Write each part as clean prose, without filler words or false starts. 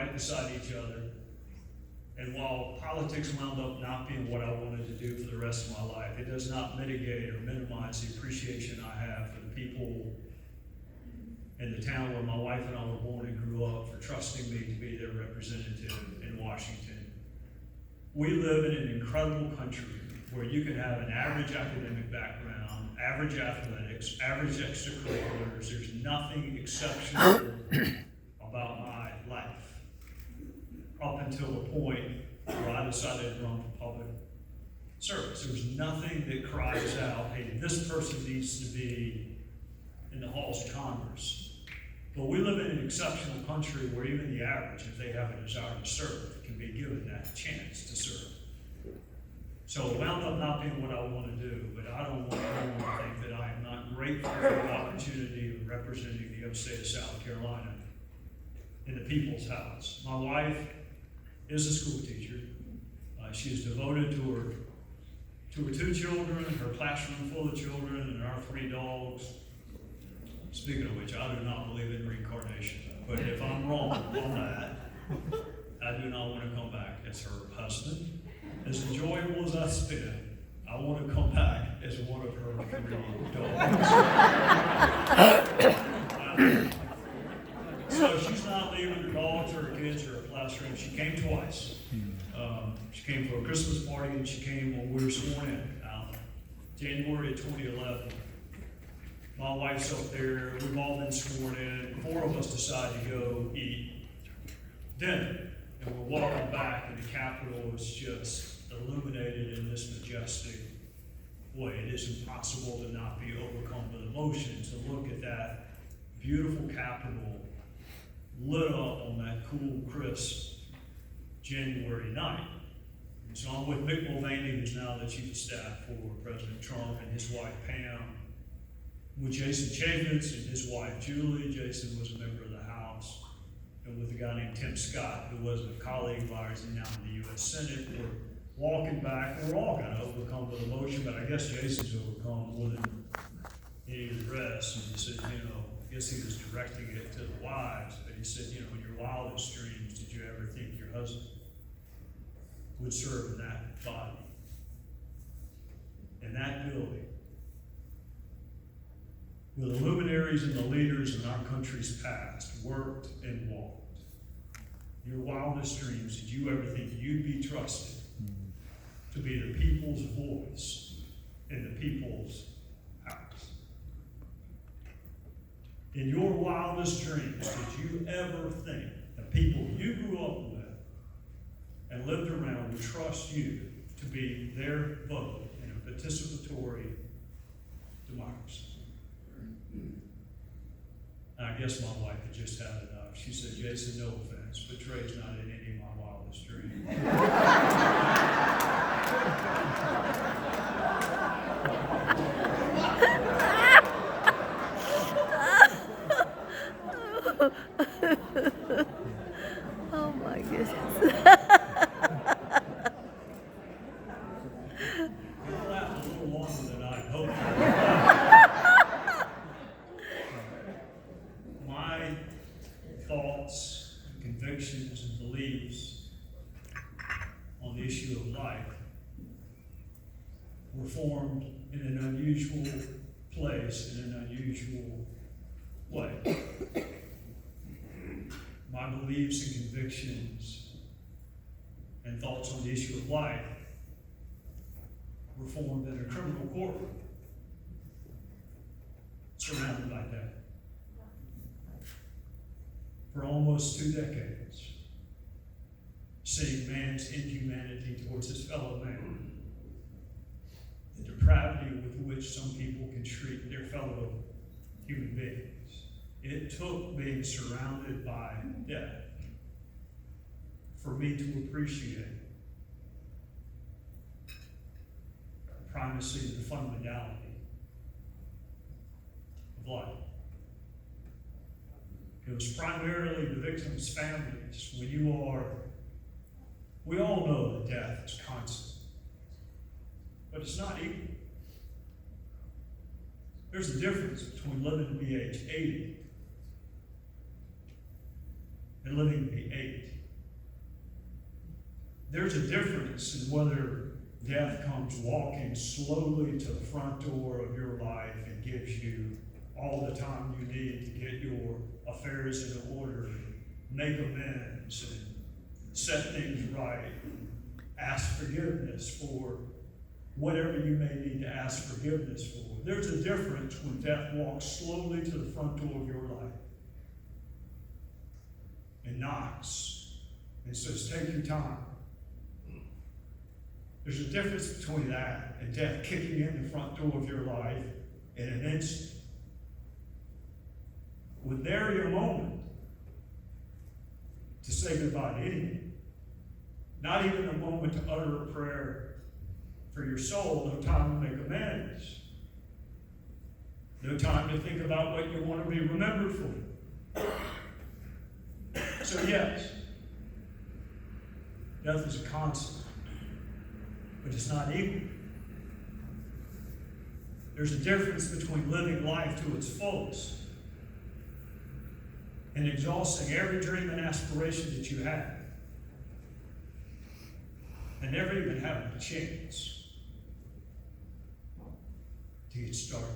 right beside each other. And while politics wound up not being what I wanted to do for the rest of my life, it does not mitigate or minimize the appreciation I have for the people in the town where my wife and I were born and grew up, for trusting me to be their representative in Washington. We live in an incredible country where you can have an average academic background, average athletics, average extracurriculars. There's nothing exceptional about my life up until the point where I decided to run for public service. There was nothing that cries out, hey, this person needs to be in the halls of Congress. But we live in an exceptional country where even the average, if they have a desire to serve, can be given that chance to serve. So it wound up not being what I want to do, but I don't want anyone to think that I am not grateful for the opportunity of representing the upstate of South Carolina in the People's House. My wife is a school teacher. She is devoted to her two children, her classroom full of children, and our 3 dogs. Speaking of which, I do not believe in reincarnation, but if I'm wrong on that, I do not want to come back as her husband. As enjoyable as I've been, I want to come back as one of her 3 dogs. So she's not leaving her dogs or her kids or her classroom. She came twice. She came for a Christmas party, and she came when we were sworn in, January of 2011. My wife's up there. We've all been sworn in. 4 of us decide to go eat dinner. And we're walking back, and the Capitol is just illuminated in this majestic way. It is impossible to not be overcome with emotion to look at that beautiful Capitol lit up on that cool, crisp January night. And so I'm with Mick Mulvaney, who's now the Chief of Staff for President Trump, and his wife Pam, with Jason Chaffetz and his wife Julie. Jason was a member of the House, and with a guy named Tim Scott, who was a colleague of ours and now in the U.S. Senate. We're walking back. We're all kind of overcome with emotion, but I guess Jason's overcome more than any of the rest. And he said, I guess he was directing it to the wives, but he said, in your wildest dreams, did you ever think your husband would serve in that body, in that building, where the luminaries and the leaders in our country's past worked and walked? Your wildest dreams, did you ever think you'd be trusted to be the people's voice in the people's house? In your wildest dreams, did you ever think the people you grew up with and lived around would trust you to be their vote in a participatory democracy? I guess my wife had just had enough. She said, Jason, no offense, but Trey's not in any of my wildest dreams. Oh my goodness. You laughed a little longer than I hoped. My thoughts, convictions, and beliefs on the issue of life were formed in an unusual place, in an unusual way. My beliefs and convictions and thoughts on the issue of life were formed in a criminal courtroom, surrounded by death. For almost 2 decades, seeing man's inhumanity towards his fellow man, the depravity with which some people can treat their fellow human beings. It took being surrounded by death for me to appreciate the primacy and the fundamentality of life. It was primarily the victims' families. We all know that death is constant, but it's not equal. There's a difference between living to be age 80 and living to be 8. There's a difference in whether death comes walking slowly to the front door of your life and gives you all the time you need to get your affairs in order, make amends, and set things right, and ask forgiveness for whatever you may need to ask forgiveness for. There's a difference when death walks slowly to the front door of your life and knocks and says, take your time. There's a difference between that and death kicking in the front door of your life in an instant. With nary a moment to say goodbye to anyone. Not even a moment to utter a prayer for your soul. No time to make amends. No time to think about what you want to be remembered for. So yes, death is a constant, but it's not equal. There's a difference between living life to its fullest and exhausting every dream and aspiration that you have, and never even having a chance to get started.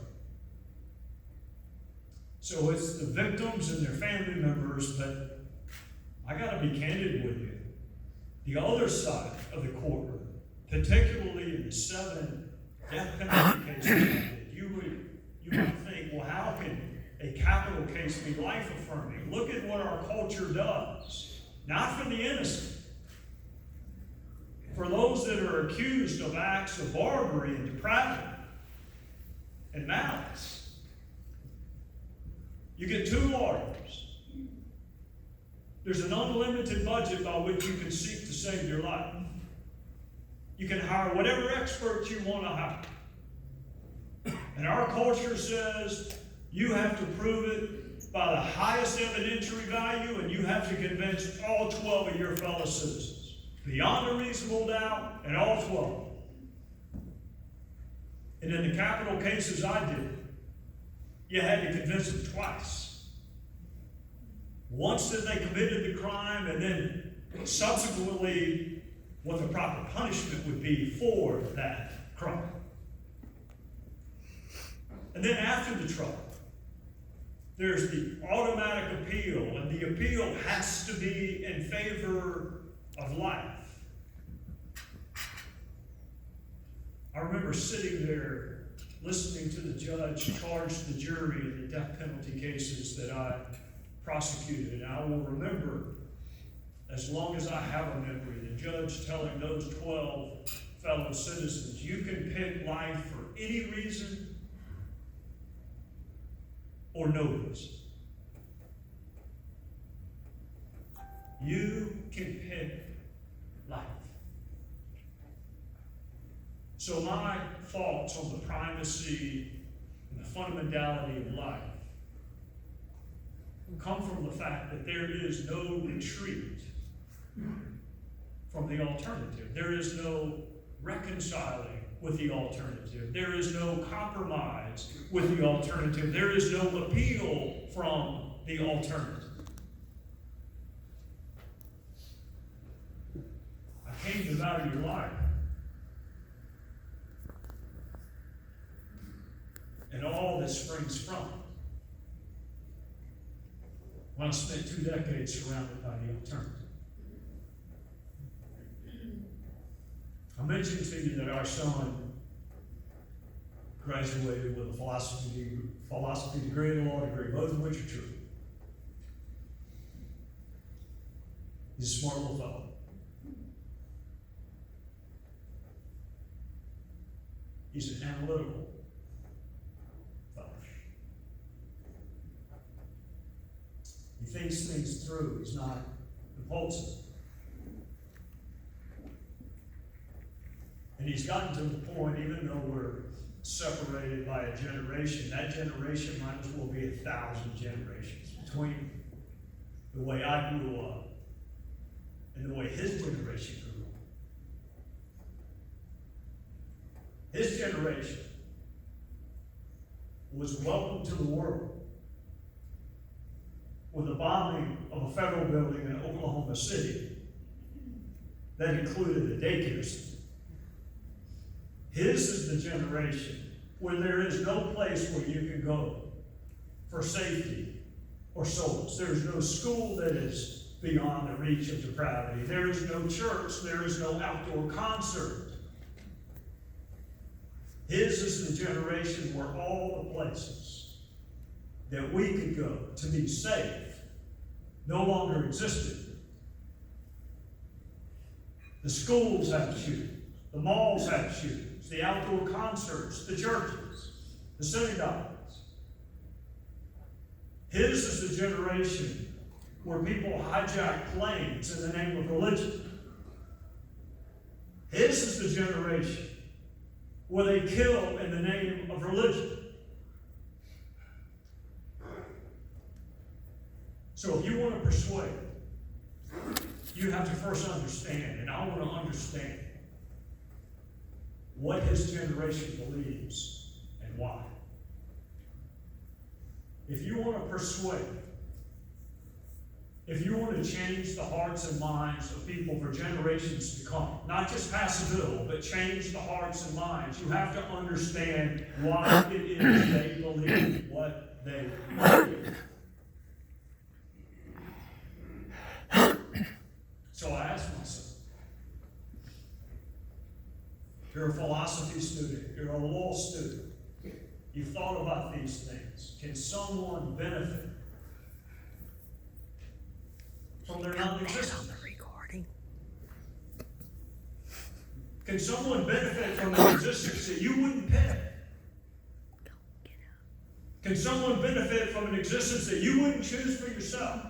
So it's the victims and their family members, but I got to be candid with you. The other side of the courtroom, particularly in the 7 death penalty cases, you might think, well, how can a capital case be life-affirming? Look at what our culture does. Not for the innocent. For those that are accused of acts of barbarity and depravity and malice. You get 2 lawyers. There's an unlimited budget by which you can seek to save your life. You can hire whatever experts you want to hire. And our culture says you have to prove it by the highest evidentiary value, and you have to convince all 12 of your fellow citizens, beyond a reasonable doubt, and all 12. And in the capital cases I did, you had to convince them twice. Once that they committed the crime, and then subsequently what the proper punishment would be for that crime. And then after the trial, there's the automatic appeal, and the appeal has to be in favor of life. I remember sitting there listening to the judge charge the jury in the death penalty cases that I prosecuted, and I will remember, as long as I have a memory, the judge telling those 12 fellow citizens, you can pick life for any reason or no reason. You can pick life. So my thoughts on the primacy and the fundamentality of life come from the fact that there is no retreat from the alternative. There is no reconciling with the alternative. There is no compromise with the alternative. There is no appeal from the alternative. I came to value your life. And all this springs from when I spent 2 decades surrounded by the alternative. I mentioned to you that our son graduated with a philosophy degree and a law degree, both of which are true. He's a smart little fellow. He's an analytical fellow. He thinks things through. He's not impulsive. And he's gotten to the point, even though we're separated by a generation, that generation might as well be 1,000 generations between the way I grew up and the way his generation grew up. His generation was welcome to the world with the bombing of a federal building in Oklahoma City that included a daycare center. His is the generation where there is no place where you can go for safety or solace. There is no school that is beyond the reach of depravity. There is no church. There is no outdoor concert. His is the generation where all the places that we could go to be safe no longer existed. The schools have shootings. The malls have shootings. The outdoor concerts. The churches. The synagogues. His is the generation where people hijack planes in the name of religion. His is the generation where they kill in the name of religion. So if you want to persuade, you have to first understand, and I want to understand what his generation believes and why. If you want to persuade, if you want to change the hearts and minds of people for generations to come, not just pass a bill, but change the hearts and minds, you have to understand why it is they believe what they believe. So I asked myself, you're a philosophy student, you're a law student, you've thought about these things. Can someone benefit from their non-existence? Can someone benefit from an existence that you wouldn't pick? Can someone benefit from an existence that you wouldn't choose for yourself?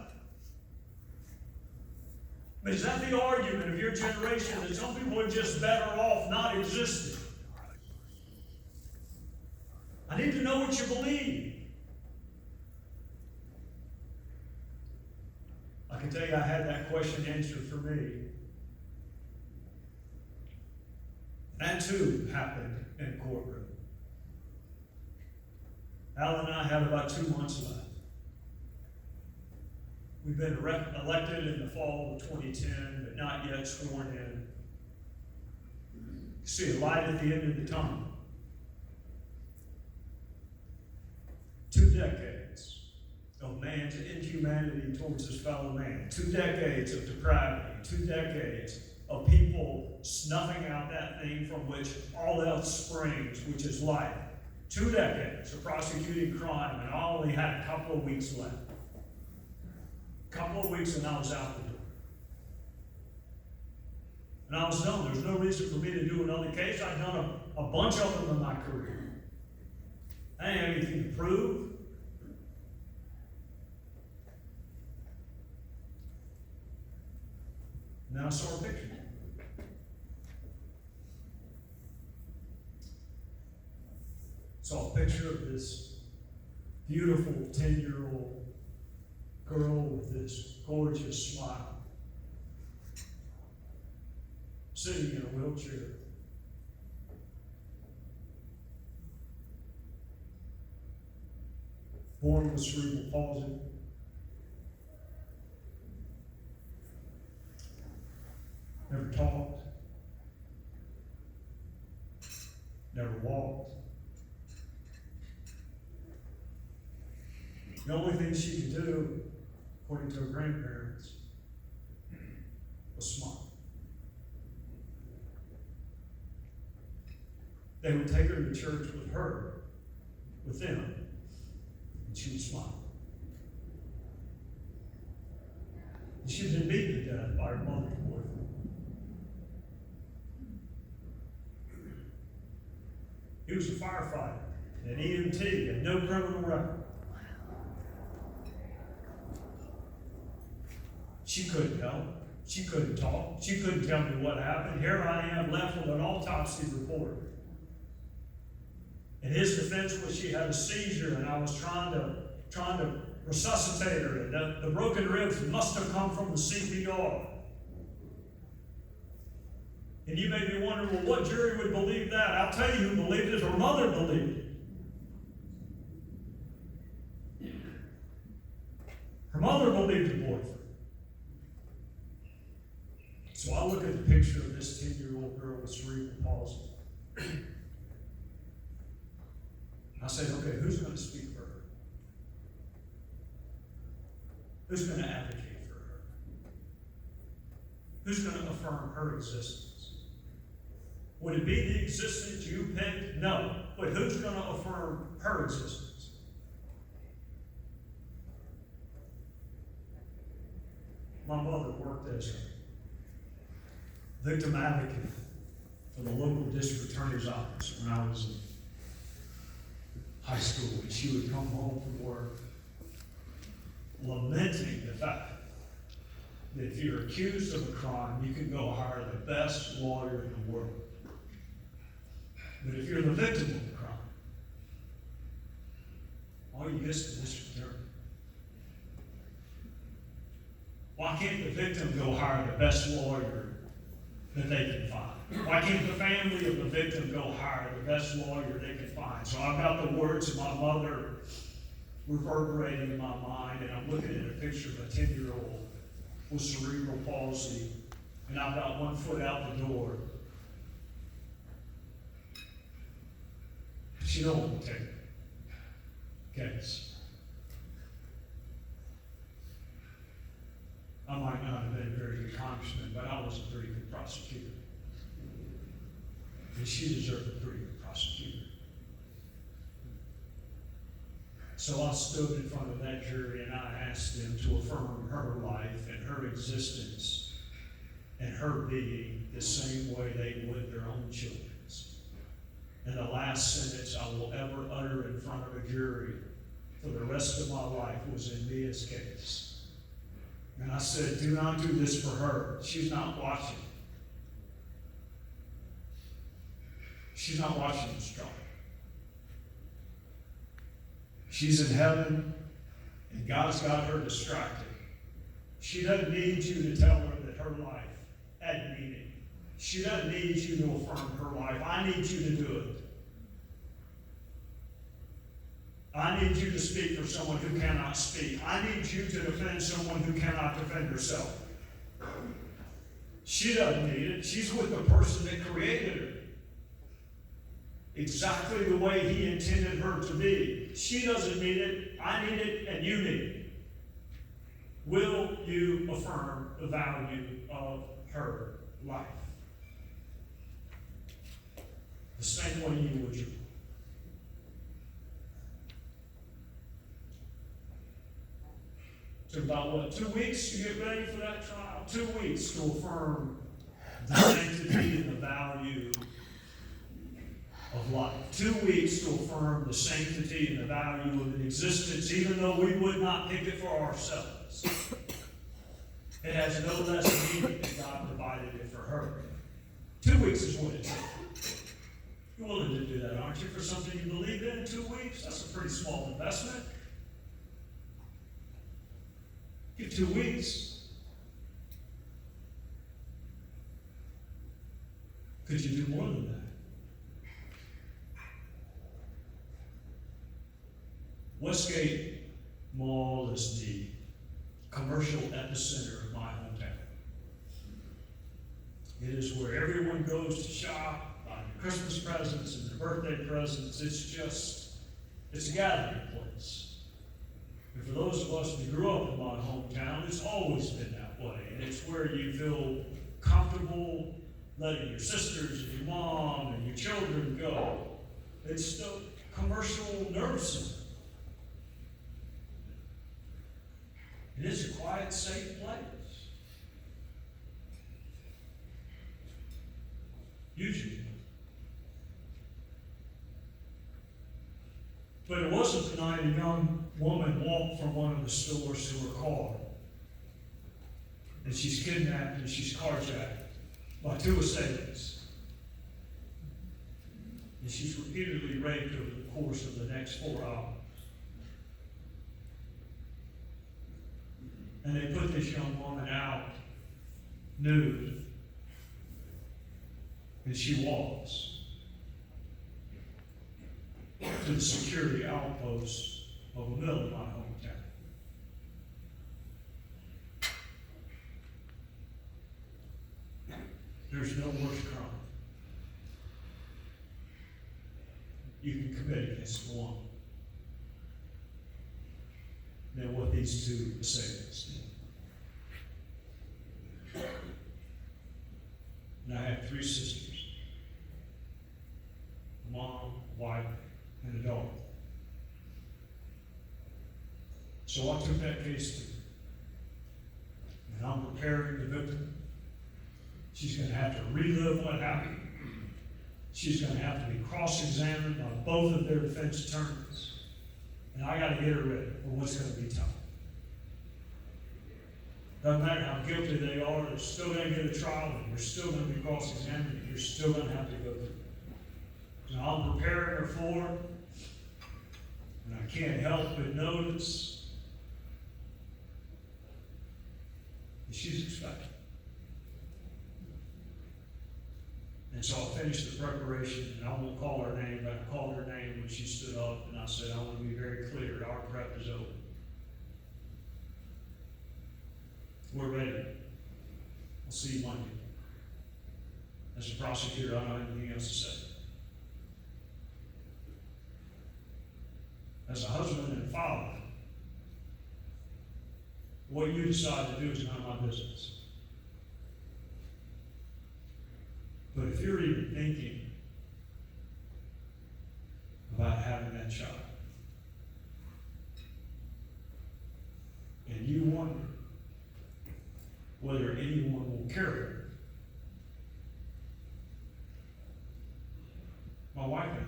But is that the argument of your generation, that some people are just better off not existing? I need to know what you believe. I can tell you I had that question answered for me. That too happened in a courtroom. Al and I had about 2 months left. We've been elected in the fall of 2010, but not yet sworn in. You see a light at the end of the tunnel. 2 decades of man's inhumanity towards his fellow man. 2 decades of depravity. 2 decades of people snuffing out that thing from which all else springs, which is life. 2 decades of prosecuting crime, and I only had a couple of weeks left. Couple of weeks and I was out the door. And I was done. There's no reason for me to do another case. I've done a bunch of them in my career. I didn't have anything to prove. And then I saw a picture. Saw a picture of this beautiful 10-year-old girl with this gorgeous smile, sitting in a wheelchair. Born with cerebral palsy. Never talked. Never walked. The only thing she could do, according to her grandparents, was smile. They would take her to church with them, and she would smile. And she had been beaten to death by her mother's boyfriend. He was a firefighter, an EMT, and no criminal record. She couldn't help. She couldn't talk. She couldn't tell me what happened. Here I am left with an autopsy report. And his defense was she had a seizure and I was trying to resuscitate her. And the broken ribs must have come from the CPR. And you may be wondering, well, what jury would believe that? I'll tell you who believed it. Her mother believed it. Her mother believed her boyfriend. So I look at the picture of this 10-year-old girl with cerebral palsy. I said, okay, who's going to speak for her? Who's going to advocate for her? Who's going to affirm her existence? Would it be the existence you picked? No. But who's going to affirm her existence? My mother worked as a victim advocate for the local district attorney's office when I was in high school, and she would come home from work lamenting the fact that if you're accused of a crime, you can go hire the best lawyer in the world. But if you're the victim of the crime, all you get is the district attorney. Why can't the victim go hire the best lawyer that they can find? Why can't the family of the victim go hire the best lawyer they can find? So I've got the words of my mother reverberating in my mind, and I'm looking at a picture of a 10-year-old with cerebral palsy, and I've got one foot out the door. She don't want to take it. Case. I might not have been a very good congressman, but I was a pretty good prosecutor. And she deserved a pretty good prosecutor. So I stood in front of that jury and I asked them to affirm her life and her existence and her being the same way they would their own children's. And the last sentence I will ever utter in front of a jury for the rest of my life was in Mia's case. And I said, do not do this for her. She's not watching. She's not watching the struggle. She's in heaven, and God's got her distracted. She doesn't need you to tell her that her life had meaning. She doesn't need you to affirm her life. I need you to do it. I need you to speak for someone who cannot speak. I need you to defend someone who cannot defend herself. She doesn't need it. She's with the person that created her. Exactly the way he intended her to be. She doesn't need it. I need it, and you need it. Will you affirm the value of her life? The same way you would yours. Took about, 2 weeks to get ready for that trial? 2 weeks to affirm the sanctity and the value of life. 2 weeks to affirm the sanctity and the value of an existence, even though we would not pick it for ourselves. It has no less meaning than God provided it for her. 2 weeks is what it took. You're willing to do that, aren't you, for something you believe in 2 weeks? That's a pretty small investment. Give 2 weeks. Could you do more than that? Westgate Mall is the commercial epicenter of my hometown. It is where everyone goes to shop, buy their Christmas presents and their birthday presents. It's a gathering place. And for those of us who grew up in my hometown, it's always been that way. And it's where you feel comfortable letting your sisters and your mom and your children go. It's the commercial nerve center. It is a quiet, safe place. Usually. But it wasn't the night a young woman walked from one of the stores to her car. And she's kidnapped and she's carjacked by 2 assailants. And she's repeatedly raped over the course of the next 4 hours. And they put this young woman out nude. And she walks to the security outpost of the middle of my hometown. There's no worse crime you can commit against one than what these two assailants did. And I had three sisters, a mom, a wife, and a daughter. So I took that case too. And I'm preparing the victim. She's going to have to relive what happened. She's going to have to be cross-examined by both of their defense attorneys. And I got to get her ready for what's going to be tough. Doesn't matter how guilty they are, they're still going to get a trial, and you're still going to be cross-examined, and you're still going to have to go through it. So I'm preparing her for it, and I can't help but notice that she's expecting. And so I finished the preparation, and I won't call her name, but I called her name when she stood up, and I said, I want to be very clear, our prep is over. We're ready. I'll see you Monday. As a prosecutor, I don't have anything else to say. As a husband and father, what you decide to do is none of my business. But if you're even thinking about having that child, and you wonder whether anyone will care for it, my wife and I,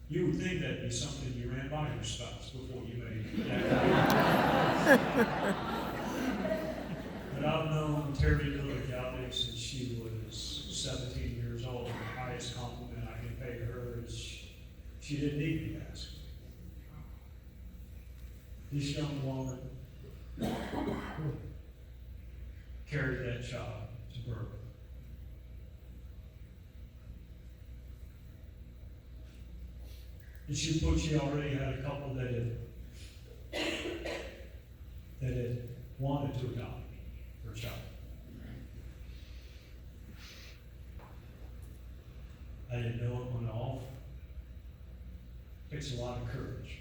you would think that'd be something you ran by your spouse before you made that. But I've known Terry little Gowdy since she was 17 years old. The highest compliment I can pay her is she didn't need me to ask. This young woman carried that child to birth. And she already had a couple that had wanted to adopt her child. I didn't know it went off. It takes a lot of courage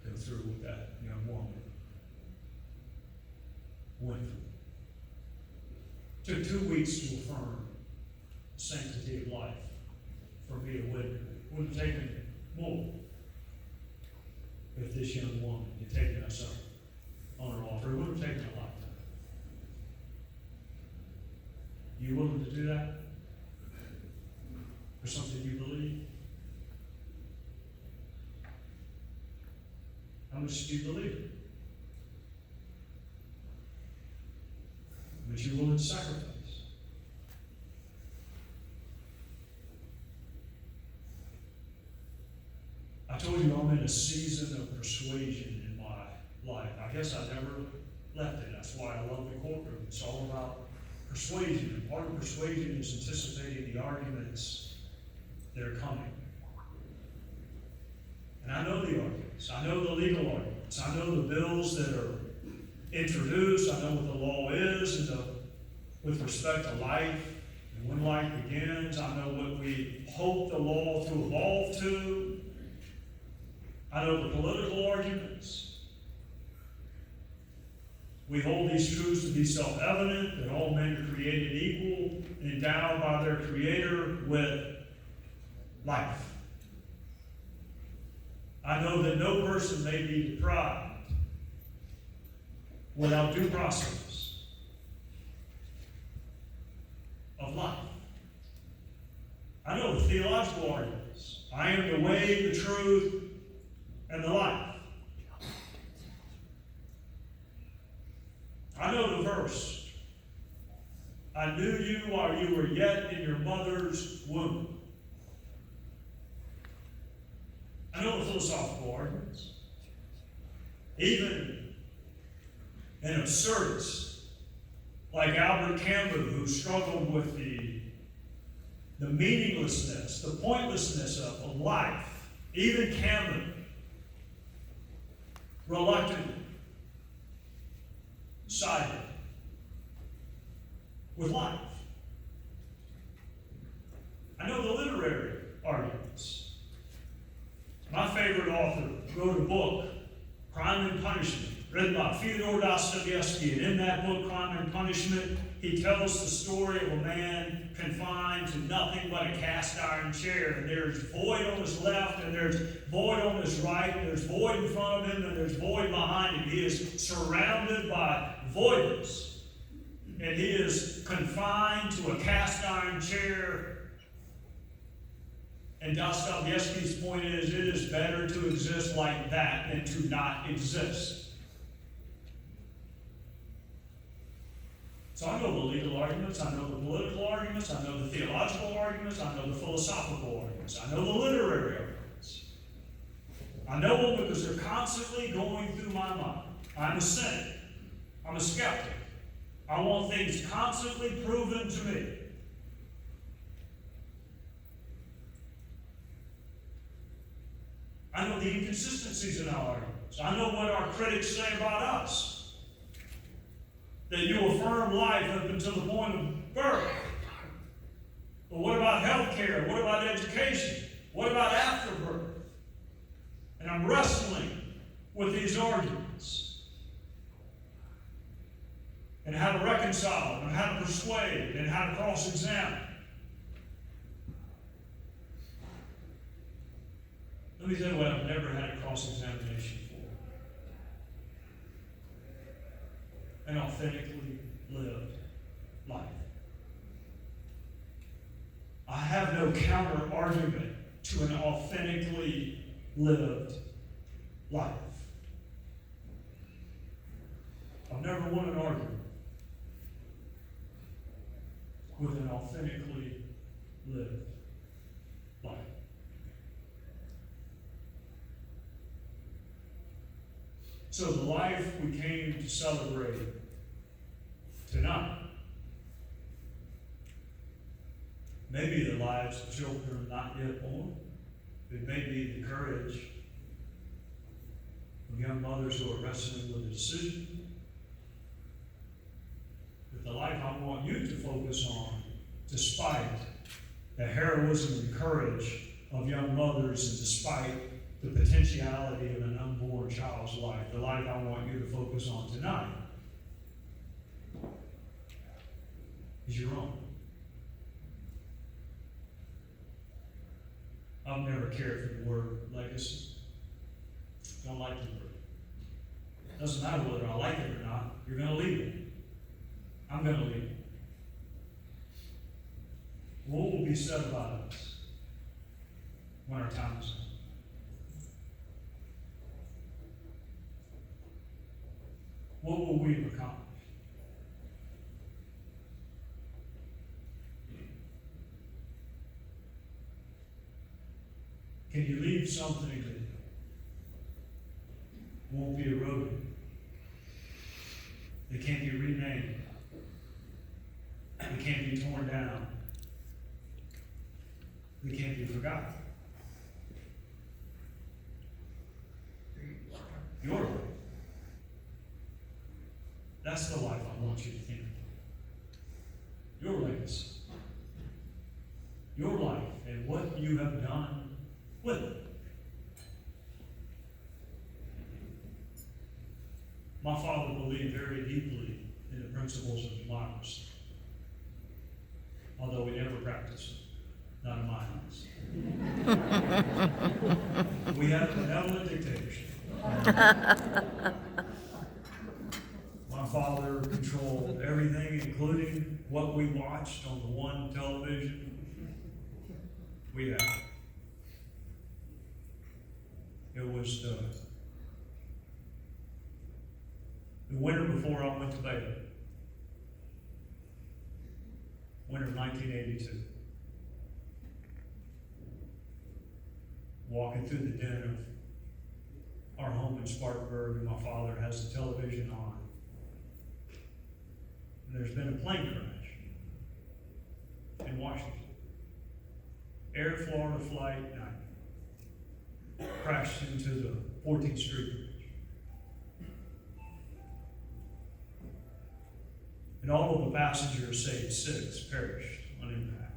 to go through with that young woman. Went through. Took 2 weeks to affirm the sanctity of life for me to witness. Would have taken more if this young woman had taken us up on her offer. It would have taken a lifetime. You willing to do that? For something you believe? How much do you believe it? How much you willing to sacrifice? I told you I'm in a season of persuasion in my life. I guess I never left it. That's why I love the courtroom. It's all about persuasion. And part of persuasion is anticipating the arguments that are coming. And I know the arguments. I know the legal arguments. I know the bills that are introduced. I know what the law is with respect to life and when life begins. I know what we hope the law to evolve to. I know the political arguments. We hold these truths to be self-evident, that all men are created equal and endowed by their Creator with life. I know that no person may be deprived without due process of life. I know the theological arguments. I am the way, the truth, and the life. I know the verse. I knew you while you were yet in your mother's womb. I know the philosophical arguments. Even an absurdist like Albert Camus, who struggled with the meaninglessness, the pointlessness of life. Even Camus reluctantly sided with life. I know the literary arguments. My favorite author wrote a book, Crime and Punishment, written by Fyodor Dostoevsky. And in that book, Crime and Punishment, he tells the story of a man confined to nothing but a cast iron chair. And there's void on his left, and there's void on his right, and there's void in front of him, and there's void behind him. He is surrounded by voidness. And he is confined to a cast iron chair. And Dostoevsky's point is, it is better to exist like that than to not exist. So I know the legal arguments, I know the political arguments, I know the theological arguments, I know the philosophical arguments, I know the literary arguments. I know them because they're constantly going through my mind. I'm a cynic. I'm a skeptic. I want things constantly proven to me. I know the inconsistencies in our arguments. I know what our critics say about us. That you affirm life up until the point of birth. But what about health care? What about education? What about after birth? And I'm wrestling with these arguments. And how to reconcile, and how to persuade, and how to cross-examine. Let me tell you what I've never had a cross-examination for. An authentically lived life. I have no counter-argument to an authentically lived life. I've never won an argument with an authentically lived life. So the life we came to celebrate tonight may be the lives of children not yet born. It may be the courage of young mothers who are wrestling with a decision. But the life I want you to focus on, despite the heroism and courage of young mothers and despite the potentiality of an unborn child's life, the life I want you to focus on tonight is your own. I've never cared for the word legacy. Don't like the word. Doesn't matter whether I like it or not, you're going to leave it. I'm going to leave it. What will be said about us when our time is up? What will we have accomplished? Can you leave something that won't be eroded? That can't be renamed? That can't be torn down? That can't be forgotten? Your life. That's the life I want you to think of. Your legacy. Your life and what you have done with it. My father believed very deeply in the principles of democracy, although we never practiced it, not in my house. We had a benevolent dictatorship. My father controlled everything, including what we watched on the one television we had. It was the winter before I went to Baylor. Winter of 1982. Walking through the den of our home in Spartanburg, and my father has the television on. And there's been a plane crash in Washington. Air Florida Flight 9 crashed into the 14th Street Bridge. And all of the passengers, save 6, perished on impact.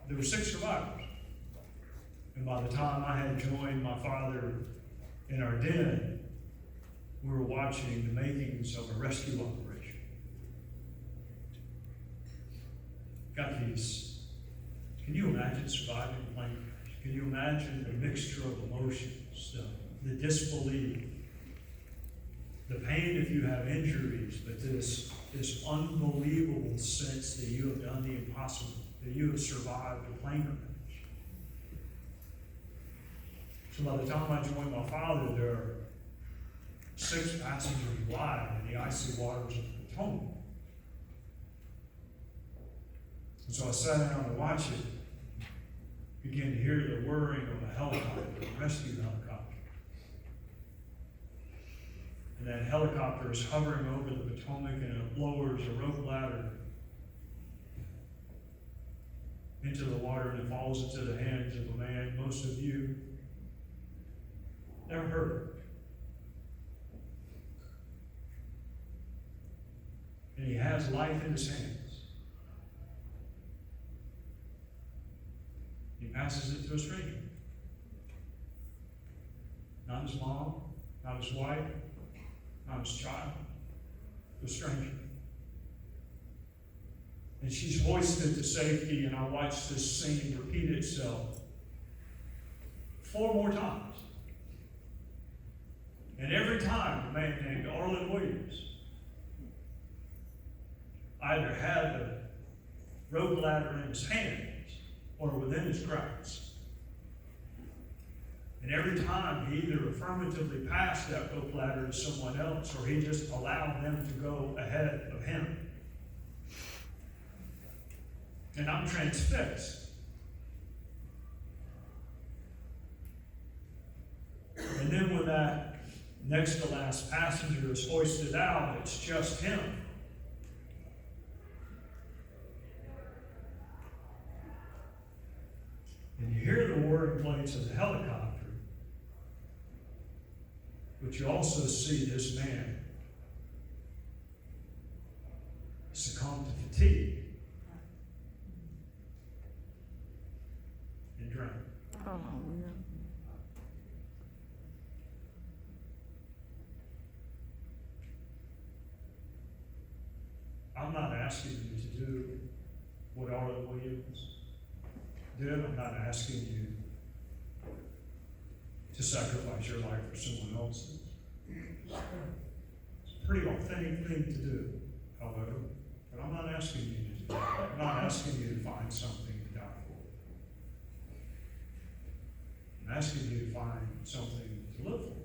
There were 6 survivors. And by the time I had joined my father in our den, we were watching the makings of a rescue operation. Got these. Can you imagine surviving a plane crash? Can you imagine the mixture of emotions, the disbelief, the pain if you have injuries, but this unbelievable sense that you have done the impossible, that you have survived a plane crash. So by the time I joined my father, there are 6 passengers alive in the icy waters of the Potomac. And so I sat down to watch it, began to hear the whirring of a helicopter, a rescue helicopter. And that helicopter is hovering over the Potomac, and it lowers a rope ladder into the water, and it falls into the hands of a man most of you never heard of. And he has life in his hands. He passes it to a stranger. Not his mom, not his wife, not his child, a stranger. And she's hoisted to safety, and I watch this scene repeat itself 4 more times. And every time, a man named Arlen Williams either had the rope ladder in his hands or within his grasp. And every time he either affirmatively passed that rope ladder to someone else, or he just allowed them to go ahead of him. And I'm transfixed. And then when that next to last passenger is hoisted out, it's just him. And you hear the whirring blades of the helicopter, but you also see this man succumb to fatigue and drown. Oh, no. I'm not asking you to do what Arlen Williams did. I'm not asking you to sacrifice your life for someone else's. It's a pretty authentic thing to do, however, but I'm not asking you to do that. I'm not asking you to find something to die for. I'm asking you to find something to live for.